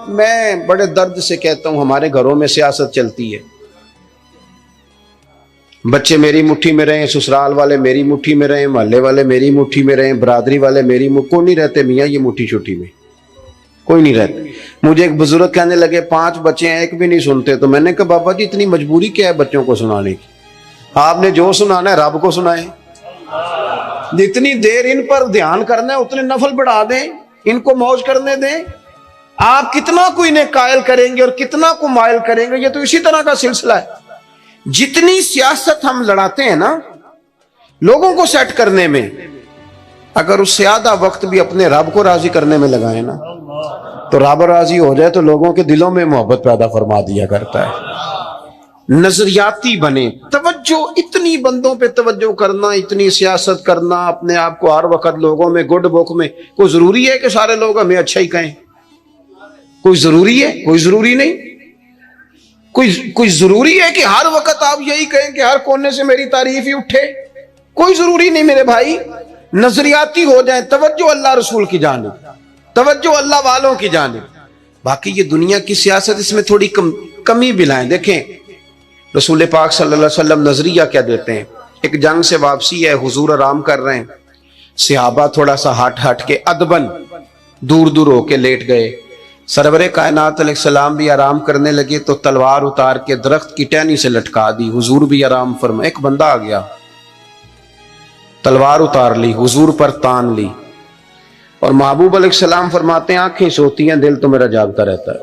میں بڑے درد سے کہتا ہوں ہمارے گھروں میں سیاست چلتی ہے، بچے میری مٹھی میں رہیں، سسرال والے میری مٹھی میں رہیں، محلے والے میری مٹھی میں رہیں، برادری والے میری کوئی نہیں رہتے میاں یہ مٹھی چھٹی میں کوئی نہیں رہتے۔ مجھے ایک بزرگ کہنے لگے 5 بچے ہیں ایک بھی نہیں سنتے، تو میں نے کہا بابا جی اتنی مجبوری کیا ہے بچوں کو سنانے کی؟ آپ نے جو سنانا ہے رب کو سنائیں، جتنی دیر ان پر دھیان کرنا ہے اتنے نفل بڑھا دیں، ان کو موج کرنے دیں۔ آپ کتنا کو انہیں قائل کریں گے اور کتنا کو مائل کریں گے، یہ تو اسی طرح کا سلسلہ ہے۔ جتنی سیاست ہم لڑاتے ہیں نا لوگوں کو سیٹ کرنے میں، اگر اس سے آدھا وقت بھی اپنے رب کو راضی کرنے میں لگائیں نا تو رب راضی ہو جائے تو لوگوں کے دلوں میں محبت پیدا فرما دیا کرتا ہے۔ نظریاتی بنے، توجہ اتنی بندوں پہ توجہ کرنا، اتنی سیاست کرنا، اپنے آپ کو ہر وقت لوگوں میں گڈ بک میں، کوئی ضروری ہے کہ سارے لوگ ہمیں اچھا ہی کہیں؟ کوئی ضروری ہے؟ کوئی ضروری نہیں۔ کوئی ضروری ہے کہ ہر وقت آپ یہی کہیں کہ ہر کونے سے میری تعریف ہی اٹھے؟ کوئی ضروری نہیں میرے بھائی۔ نظریاتی ہو جائیں، توجہ اللہ رسول کی جانب، توجہ اللہ والوں کی جانب۔ باقی یہ دنیا کی سیاست اس میں تھوڑی کمی بھی لائیں۔ دیکھیں رسول پاک صلی اللہ علیہ وسلم نظریہ کیا دیتے ہیں؟ ایک جنگ سے واپسی ہے، حضور آرام کر رہے ہیں، صحابہ تھوڑا سا ہٹ کے ادبن دور دور ہو کے لیٹ گئے، سرور کائنات علیہ السلام بھی آرام کرنے لگے تو تلوار اتار کے درخت کی ٹہنی سے لٹکا دی، حضور بھی آرام فرما۔ ایک بندہ آ گیا، تلوار اتار لی، حضور پر تان لی، اور محبوب علیہ السلام فرماتے ہیں آنکھیں سوتی ہیں دل تو میرا جاگتا رہتا ہے۔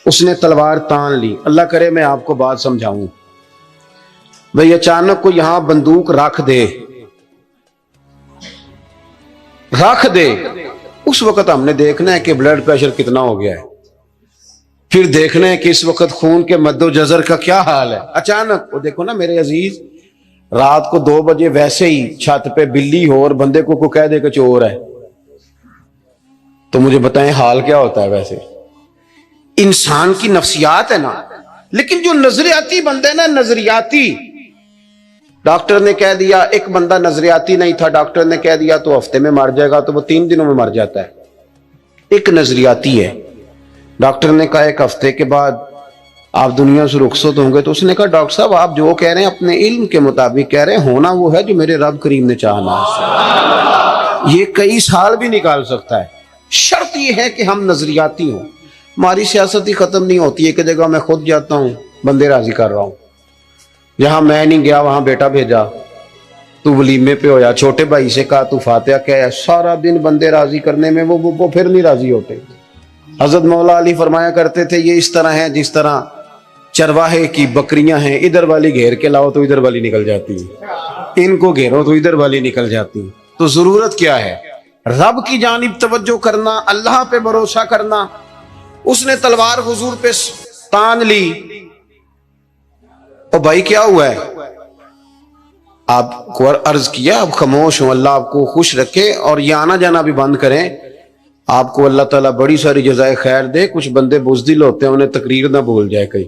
اس نے تلوار تان لی۔ اللہ کرے میں آپ کو بات سمجھاؤں، بھئی اچانک کو یہاں بندوق رکھ دے اس وقت ہم نے دیکھنا ہے کہ بلڈ پریشر کتنا ہو گیا ہے، پھر دیکھنا ہے کہ اس وقت خون کے مد و جزر کا کیا حال ہے۔ اچانک وہ دیکھو نا میرے عزیز، رات کو 2 بجے ویسے ہی چھت پہ بلی ہو اور بندے کو کہہ دے کہ چور ہے، تو مجھے بتائیں حال کیا ہوتا ہے؟ ویسے انسان کی نفسیات ہے نا۔ لیکن جو نظریاتی بندے نا، نظریاتی، ڈاکٹر نے کہہ دیا، ایک بندہ نظریاتی نہیں تھا، ڈاکٹر نے کہہ دیا تو ہفتے میں مر جائے گا، تو وہ 3 دنوں میں مر جاتا ہے۔ ایک نظریاتی ہے، ڈاکٹر نے کہا 1 ہفتے کے بعد آپ دنیا سے رخصت ہوں گے، تو اس نے کہا ڈاکٹر صاحب آپ جو کہہ رہے ہیں اپنے علم کے مطابق کہہ رہے ہیں، ہونا وہ ہے جو میرے رب کریم نے چاہنا ہے۔ یہ کئی سال بھی نکال سکتا ہے، شرط یہ ہے کہ ہم نظریاتی ہوں۔ ہماری سیاست ہی ختم نہیں ہوتی ہے کہ جگہ میں خود جاتا ہوں بندے راضی کر رہا ہوں، جہاں میں نہیں گیا وہاں بیٹا بھیجا، تو ولیمے پہ ہویا، چھوٹے بھائی سے کہا تو فاتحہ کہہ، سارا دن بندے راضی کرنے میں وہ پھر نہیں راضی ہوتے۔ حضرت مولا علی فرمایا کرتے تھے یہ اس طرح ہے جس طرح چرواہے کی بکریاں ہیں، ادھر والی گھیر کے لاؤ تو ادھر والی نکل جاتی ہے، ان کو گھیرو تو ادھر والی نکل جاتی ہے۔ تو ضرورت کیا ہے؟ رب کی جانب توجہ کرنا، اللہ پہ بھروسہ کرنا۔ اس نے تلوار حضور پہ تان لی، او بھائی کیا ہوا ہے؟ آپ کو عرض کیا آپ خاموش ہوں، اللہ آپ کو خوش رکھے اور یہ آنا جانا بھی بند کریں، آپ کو اللہ تعالیٰ بڑی ساری جزائے خیر دے۔ کچھ بندے بزدل ہوتے ہیں، انہیں تقریر نہ بھول جائے کہیں۔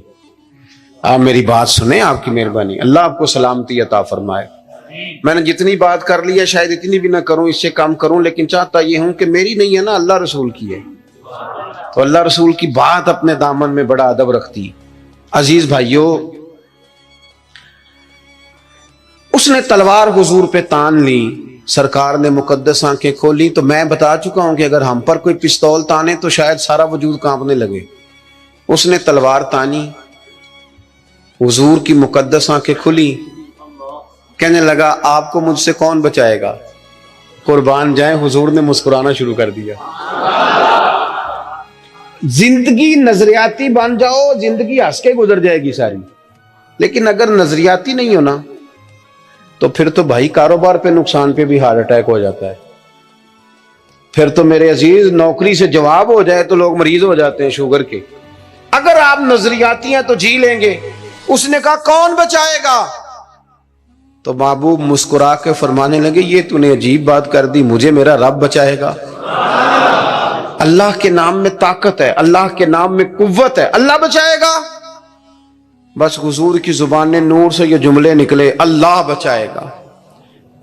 آپ میری بات سنیں، آپ کی مہربانی، اللہ آپ کو سلامتی عطا فرمائے۔ میں نے جتنی بات کر لی ہے شاید اتنی بھی نہ کروں، اس سے کم کروں، لیکن چاہتا یہ ہوں کہ میری نہیں ہے نا، اللہ رسول کی ہے، تو اللہ رسول کی بات اپنے دامن میں بڑا ادب رکھتی ہے۔ عزیز بھائیو، اس نے تلوار حضور پہ تان لی، سرکار نے مقدس آنکھیں کھولی۔ تو میں بتا چکا ہوں کہ اگر ہم پر کوئی پستول تانے تو شاید سارا وجود کانپنے لگے۔ اس نے تلوار تانی، حضور کی مقدس آنکھیں کھلی، کہنے لگا آپ کو مجھ سے کون بچائے گا؟ قربان جائیں، حضور نے مسکرانا شروع کر دیا۔ زندگی نظریاتی بن جاؤ، زندگی ہنس کے گزر جائے گی ساری، لیکن اگر نظریاتی نہیں ہونا تو پھر تو بھائی کاروبار پہ نقصان پہ بھی ہارٹ اٹیک ہو جاتا ہے۔ پھر تو میرے عزیز نوکری سے جواب ہو جائے تو لوگ مریض ہو جاتے ہیں شوگر کے۔ اگر آپ نظریاتی ہیں تو جی لیں گے۔ اس نے کہا کون بچائے گا؟ تو محبوب مسکرا کے فرمانے لگے یہ تو نے عجیب بات کر دی، مجھے میرا رب بچائے گا۔ اللہ کے نام میں طاقت ہے، اللہ کے نام میں قوت ہے، اللہ بچائے گا۔ بس حضور کی زبان نے نور سے یہ جملے نکلے، اللہ بچائے گا۔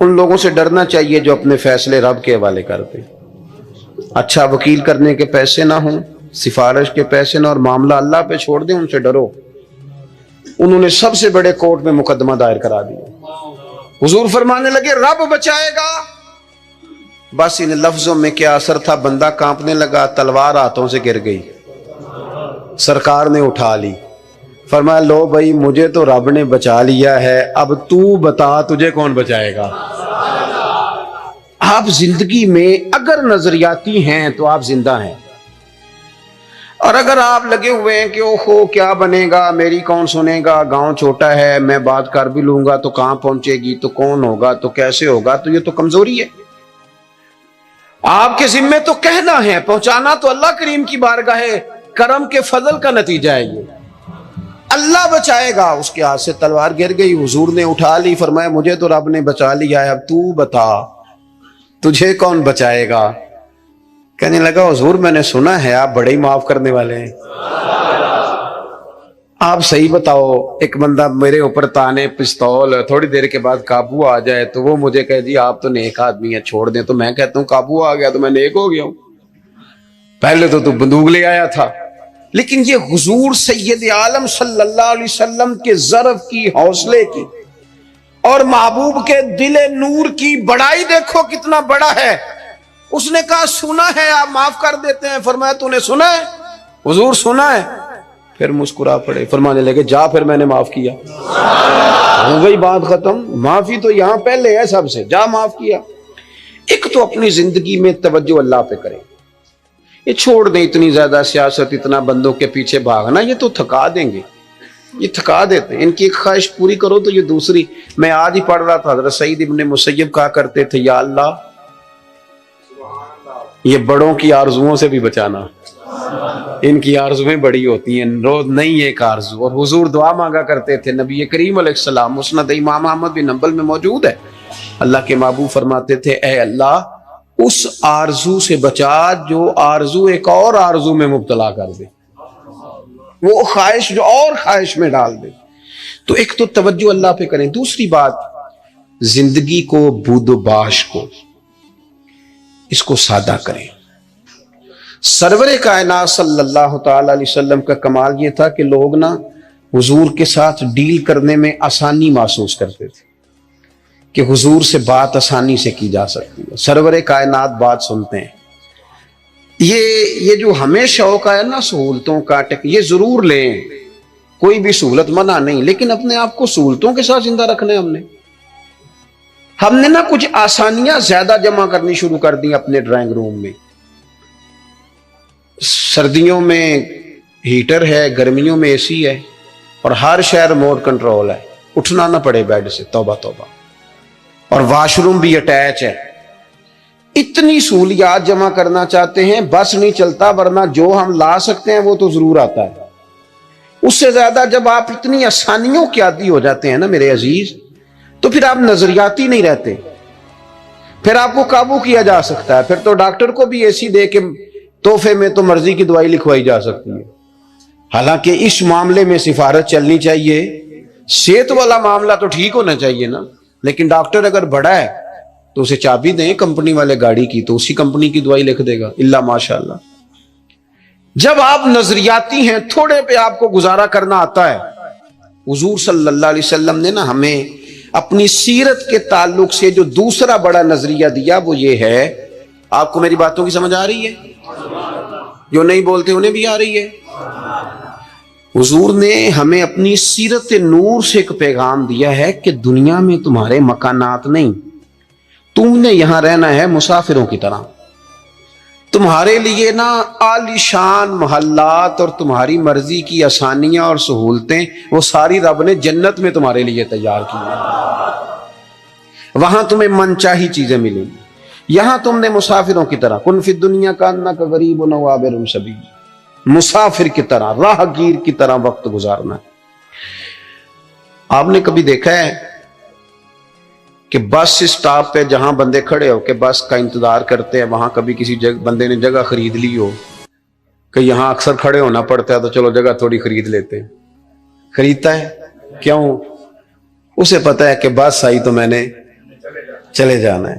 ان لوگوں سے ڈرنا چاہیے جو اپنے فیصلے رب کے حوالے کرتے۔ اچھا وکیل کرنے کے پیسے نہ ہوں، سفارش کے پیسے نہ، اور معاملہ اللہ پہ چھوڑ دیں، ان سے ڈرو۔ انہوں نے سب سے بڑے کورٹ میں مقدمہ دائر کرا دیا۔ حضور فرمانے لگے رب بچائے گا۔ بس ان لفظوں میں کیا اثر تھا، بندہ کانپنے لگا، تلوار ہاتھوں سے گر گئی، سرکار نے اٹھا لی، فرمایا لو بھائی مجھے تو رب نے بچا لیا ہے، اب تو بتا تجھے کون بچائے گا۔ آپ زندگی میں اگر نظریاتی ہیں تو آپ زندہ ہیں، اور اگر آپ لگے ہوئے ہیں کہ اوہو کیا بنے گا، میری کون سنے گا، گاؤں چھوٹا ہے، میں بات کر بھی لوں گا تو کہاں پہنچے گی، تو کون ہوگا، تو کیسے ہوگا، تو یہ تو کمزوری ہے۔ آپ کے ذمے تو کہنا ہے، پہنچانا تو اللہ کریم کی بارگاہ ہے، کرم کے فضل کا نتیجہ ہے یہ۔ اللہ بچائے گا۔ اس کے ہاتھ سے تلوار گر گئی، حضور نے اٹھا لی، فرمایا مجھے تو رب نے بچا لیا ہے، اب تو بتا تجھے کون بچائے گا۔ کہنے لگا حضور میں نے سنا ہے آپ بڑے ہی معاف کرنے والے ہیں، آپ صحیح بتاؤ، ایک بندہ میرے اوپر تانے پستول، تھوڑی دیر کے بعد قابو آ جائے تو وہ مجھے کہے جی آپ تو نیک آدمی ہیں چھوڑ دیں، تو میں کہتا ہوں قابو آ گیا تو میں نیک ہو گیا ہوں، پہلے تو بندوق لے آیا تھا۔ لیکن یہ حضور سید عالم صلی اللہ علیہ وسلم کے ظرف کی، حوصلے کی، اور محبوب کے دل نور کی بڑائی دیکھو کتنا بڑا ہے۔ اس نے کہا سنا ہے آپ معاف کر دیتے ہیں، فرمایا تو نے سنا ہے؟ حضور سنا ہے۔ پھر مسکرا پڑے، فرمانے لگے جا پھر میں نے معاف کیا، ہو گئی بات ختم، معافی تو یہاں پہلے ہے سب سے، جا معاف کیا۔ ایک تو اپنی زندگی میں توجہ اللہ پہ کریں، یہ چھوڑ دیں اتنی زیادہ سیاست، اتنا بندوں کے پیچھے بھاگنا، یہ تو تھکا دیں گے، یہ تھکا دیتے ہیں۔ ان کی ایک خواہش پوری کرو تو یہ دوسری۔ میں آج ہی پڑھ رہا تھا، حضرت سعید ابن مسیب کہا کرتے تھے یا اللہ یہ بڑوں کی آرزوؤں سے بھی بچانا، ان کی آرزویں بڑی ہوتی ہیں، روز نہیں ایک آرزو۔ اور حضور دعا مانگا کرتے تھے، نبی کریم علیہ السلام، مسند امام احمد بن حنبل میں موجود ہے، اللہ کے محبوب فرماتے تھے اے اللہ اس آرزو سے بچا جو آرزو ایک اور آرزو میں مبتلا کر دے، وہ خواہش جو اور خواہش میں ڈال دے۔ تو ایک تو توجہ اللہ پہ کریں۔ دوسری بات، زندگی کو بود و باش کو اس کو سادہ کریں۔ سرور کائنات صلی اللہ تعالی علیہ وسلم کا کمال یہ تھا کہ لوگ نا حضور کے ساتھ ڈیل کرنے میں آسانی محسوس کرتے تھے کہ حضور سے بات آسانی سے کی جا سکتی ہے، سرور کائنات بات سنتے ہیں۔ یہ جو ہمیں شوق ہے نا سہولتوں کا، یہ ضرور لیں، کوئی بھی سہولت منع نہیں، لیکن اپنے آپ کو سہولتوں کے ساتھ زندہ رکھنا ہے۔ ہم نے نا کچھ آسانیاں زیادہ جمع کرنی شروع کر دی اپنے ڈرائنگ روم میں۔ سردیوں میں ہیٹر ہے، گرمیوں میں اے سی ہے، اور ہر شہر ریموٹ کنٹرول ہے، اٹھنا نہ پڑے بیڈ سے، توبہ توبہ، اور واش روم بھی اٹیچ ہے۔ اتنی سہولیات جمع کرنا چاہتے ہیں، بس نہیں چلتا، ورنہ جو ہم لا سکتے ہیں وہ تو ضرور آتا ہے۔ اس سے زیادہ جب آپ اتنی آسانیوں کے عادی ہو جاتے ہیں نا میرے عزیز، تو پھر آپ نظریاتی نہیں رہتے، پھر آپ کو قابو کیا جا سکتا ہے، پھر تو ڈاکٹر کو بھی اے سی دے کے تحفے میں تو مرضی کی دوائی لکھوائی جا سکتی ہے۔ حالانکہ اس معاملے میں سفارت چلنی چاہیے، صحت والا معاملہ تو ٹھیک ہونا چاہیے نا، لیکن ڈاکٹر اگر بڑا ہے تو اسے چابی دیں کمپنی والے گاڑی کی، تو اسی کمپنی کی دوائی لکھ دے گا، اللہ ماشاء اللہ۔ جب آپ نظریاتی ہیں، تھوڑے پہ آپ کو گزارا کرنا آتا ہے۔ حضور صلی اللہ علیہ وسلم نے نا ہمیں اپنی سیرت کے تعلق سے جو دوسرا بڑا نظریہ دیا وہ یہ ہے، آپ کو میری باتوں کی سمجھ آ رہی ہے؟ جو نہیں بولتے انہیں بھی آ رہی ہے؟ حضور نے ہمیں اپنی سیرت نور سے ایک پیغام دیا ہے کہ دنیا میں تمہارے مکانات نہیں، تم نے یہاں رہنا ہے مسافروں کی طرح۔ تمہارے لیے نا عالی شان محلات اور تمہاری مرضی کی آسانیاں اور سہولتیں وہ ساری رب نے جنت میں تمہارے لیے تیار کی ہیں، وہاں تمہیں من چاہی چیزیں ملیں گی۔ یہاں تم نے مسافروں کی طرح، کن فی الدنیا کانک غریب و عابر سبیل، مسافر کی طرح، راہ گیر کی طرح وقت گزارنا ہے۔ آپ نے کبھی دیکھا ہے کہ بس اسٹاپ پہ جہاں بندے کھڑے ہو کہ بس کا انتظار کرتے ہیں، وہاں کبھی کسی بندے نے جگہ خرید لی ہو کہ یہاں اکثر کھڑے ہونا پڑتا ہے تو چلو جگہ تھوڑی خرید لیتے ہیں، خریدتا ہے کیوں؟ اسے پتا ہے کہ بس آئی تو میں نے چلے جانا ہے۔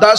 10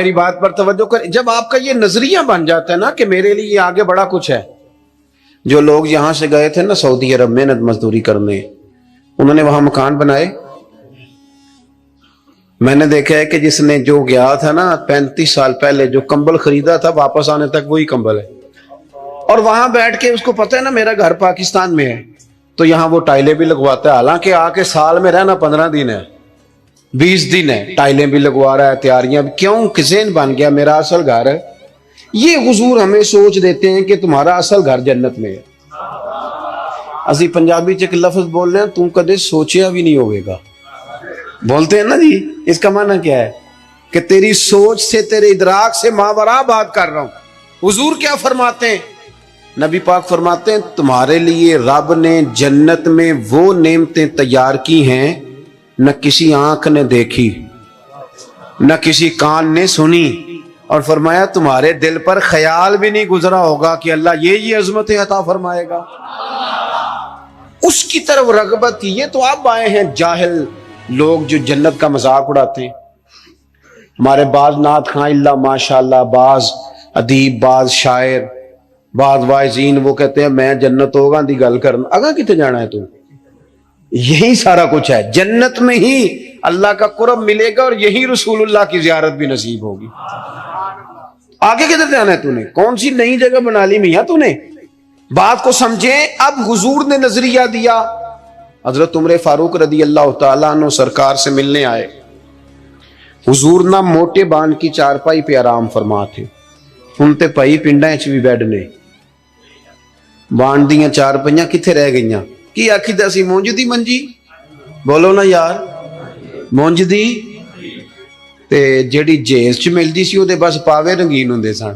میری بات پر توجہ کر. جب آپ کا یہ نظریہ بن جاتا ہے نا کہ میرے لیے آگے بڑا کچھ ہے. جو لوگ یہاں سے گئے تھے نا سعودی عرب محنت مزدوری کرنے, انہوں نے وہاں مکان بنائے. میں نے دیکھا ہے کہ جس نے جو گیا تھا نا 35 سال پہلے جو کمبل خریدا تھا, واپس آنے تک وہی کمبل ہے. اور وہاں بیٹھ کے اس کو پتہ ہے نا میرا گھر پاکستان میں ہے, تو یہاں وہ ٹائلیں بھی لگواتا ہے. حالانکہ آ کے سال میں رہنا 15 دن ہے, 20 دن ہے, ٹائلیں بھی لگوا رہا ہے, تیاریاں بھی. کیوں؟ ذہن بن گیا میرا اصل گھر ہے. یہ حضور ہمیں سوچ دیتے ہیں کہ تمہارا اصل گھر جنت میں ہے. اسی پنجابی چ ایک لفظ بول رہے ہیں, تم کدے سوچیا بھی نہیں ہوئے گا. بولتے ہیں نا جی, اس کا معنی کیا ہے کہ تیری سوچ سے تیرے ادراک سے ماورا بات کر رہا ہوں. حضور کیا فرماتے ہیں؟ نبی پاک فرماتے ہیں تمہارے لیے رب نے جنت میں وہ نعمتیں تیار کی ہیں نہ کسی آنکھ نے دیکھی نہ کسی کان نے سنی, اور فرمایا تمہارے دل پر خیال بھی نہیں گزرا ہوگا کہ اللہ یہ عظمتیں عطا فرمائے گا. اس کی طرف رغبت کی. یہ تو آپ آئے ہیں جاہل لوگ جو جنت کا مذاق اڑاتے ہیں. ہمارے بعض نعت خواں اللہ ماشاءاللہ, بعض ادیب, بعض شاعر, بعض واعظین وہ کہتے ہیں میں جنت ہوگا دی گل کرنا. اگاں کتے جانا ہے تو؟ یہی سارا کچھ ہے. جنت میں ہی اللہ کا قرب ملے گا اور یہی رسول اللہ کی زیارت بھی نصیب ہوگی. آگے کدھر جانا ہے تو نے؟ کون سی نئی جگہ بنا لی میاں تو نے؟ بات کو سمجھیں. اب حضور نے نظریہ دیا. حضرت عمر فاروق رضی اللہ تعالیٰ عنہ سرکار سے ملنے آئے. حضور نہ موٹے بان کی چارپائی پہ آرام فرما تھے. ہن تے پائی پنڈاں وچ بھی بیڈ نے, بان دیاں چارپائیاں کتھے رہ گئیاں؟ کی آکھی دسی مونج دی منجی, بولو نا یار, مونج دی تے جیڑی جیز چ ملدی سی او دے بس پاوے رنگین ہوندے سن.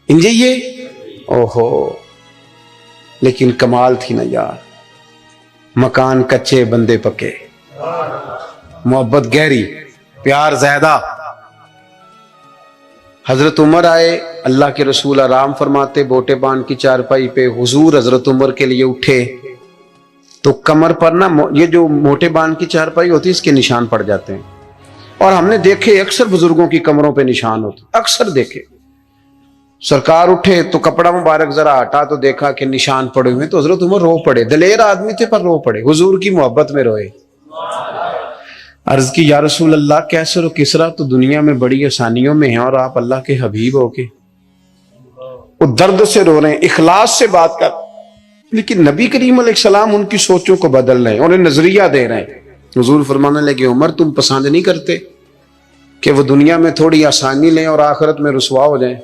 انجے یہ اوہو, لیکن کمال تھی نا یار. مکان کچے بندے پکے, محبت گہری, پیار زیادہ. حضرت عمر آئے, اللہ کے رسول آرام فرماتے بوٹے بان کی چارپائی پہ. حضور حضرت عمر کے لیے اٹھے تو کمر پر نا یہ جو موٹے بان کی چارپائی ہوتی ہے اس کے نشان پڑ جاتے ہیں. اور ہم نے دیکھے اکثر بزرگوں کی کمروں پہ نشان ہوتے, اکثر دیکھے. سرکار اٹھے تو کپڑا مبارک ذرا ہٹا تو دیکھا کہ نشان پڑے ہوئے, تو حضرت عمر رو پڑے. دلیر آدمی تھے پر رو پڑے, حضور کی محبت میں روئے. عرض کی یا رسول اللہ کیسر و کسرا تو دنیا میں بڑی آسانیوں میں ہیں اور آپ اللہ کے حبیب ہو کے وہ درد سے رو رہے ہیں. اخلاص سے بات کر. لیکن نبی کریم علیہ السلام ان کی سوچوں کو بدل رہے ہیں, انہیں نظریہ دے رہے ہیں. حضور فرمانے لگے عمر تم پسند نہیں کرتے کہ وہ دنیا میں تھوڑی آسانی لیں اور آخرت میں رسوا ہو جائیں,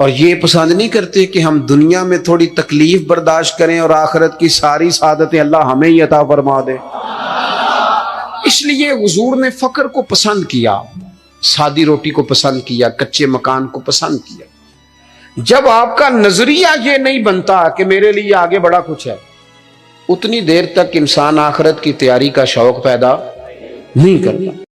اور یہ پسند نہیں کرتے کہ ہم دنیا میں تھوڑی تکلیف برداشت کریں اور آخرت کی ساری سعادتیں اللہ ہمیں ہی عطا فرما دے. اس لیے حضور نے فقر کو پسند کیا, سادی روٹی کو پسند کیا, کچے مکان کو پسند کیا. جب آپ کا نظریہ یہ نہیں بنتا کہ میرے لیے آگے بڑا کچھ ہے, اتنی دیر تک انسان آخرت کی تیاری کا شوق پیدا نہیں کرتا.